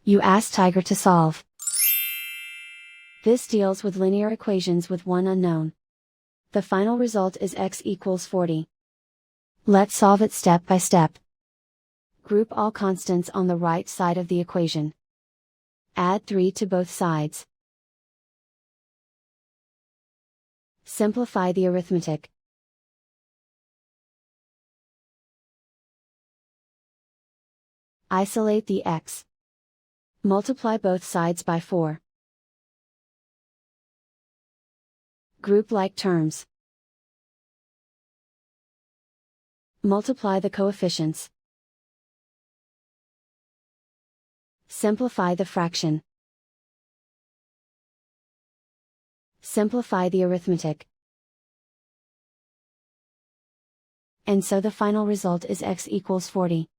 You ask Tiger to solve. This deals with linear equations with one unknown. The final result is x equals 40. Let's solve it step by step. Group all constants on the right side of the equation. Add 3 to both sides. Simplify the arithmetic. Isolate the x. Multiply both sides by 4. Group like terms. Multiply the coefficients. Simplify the fraction. Simplify the arithmetic. And so the final result is x equals 40.